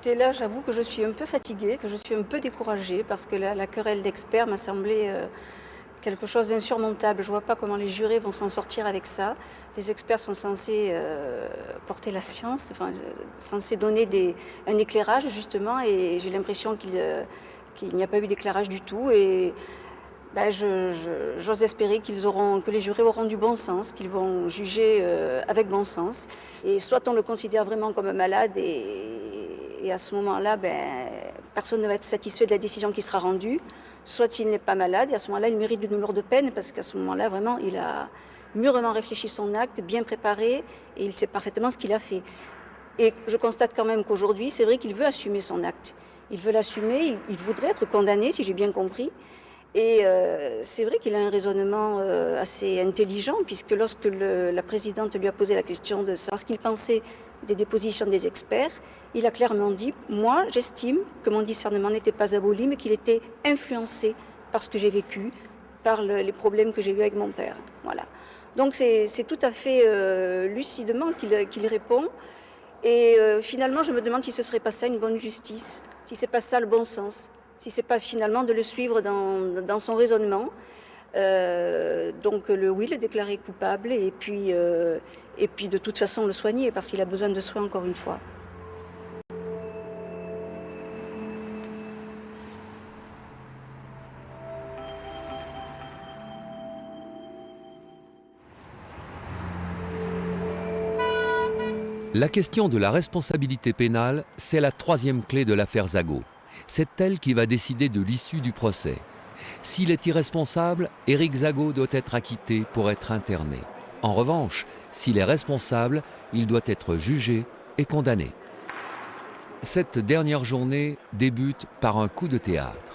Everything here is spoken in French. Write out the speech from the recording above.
Écoutez, là, j'avoue que je suis un peu fatiguée, que je suis un peu découragée parce que la querelle d'experts m'a semblé quelque chose d'insurmontable. Je ne vois pas comment les jurés vont s'en sortir avec ça. Les experts sont censés porter la science, censés donner un éclairage justement, et j'ai l'impression qu'il n'y a pas eu d'éclairage du tout. Et ben, j'ose espérer que les jurés auront du bon sens, qu'ils vont juger avec bon sens. Et soit on le considère vraiment comme un malade et à ce moment-là, personne ne va être satisfait de la décision qui sera rendue. Soit il n'est pas malade et à ce moment-là, il mérite une lourde peine parce qu'à ce moment-là, vraiment, il a mûrement réfléchi son acte, bien préparé et il sait parfaitement ce qu'il a fait. Et je constate quand même qu'aujourd'hui, c'est vrai qu'il veut assumer son acte. Il veut l'assumer, il voudrait être condamné, si j'ai bien compris. Et c'est vrai qu'il a un raisonnement assez intelligent, puisque lorsque la présidente lui a posé la question de savoir ce qu'il pensait des dépositions des experts, il a clairement dit « Moi, j'estime que mon discernement n'était pas aboli, mais qu'il était influencé par ce que j'ai vécu, par les problèmes que j'ai eus avec mon père. » Voilà. Donc c'est tout à fait lucidement qu'il répond. Et finalement, je me demande si ce serait pas ça une bonne justice, si c'est pas ça le bon sens. Si c'est pas finalement de le suivre dans son raisonnement. Donc le déclarer coupable et puis de toute façon le soigner parce qu'il a besoin de soins encore une fois. La question de la responsabilité pénale, c'est la troisième clé de l'affaire Zago. C'est elle qui va décider de l'issue du procès. S'il est irresponsable, Éric Zago doit être acquitté pour être interné. En revanche, s'il est responsable, il doit être jugé et condamné. Cette dernière journée débute par un coup de théâtre.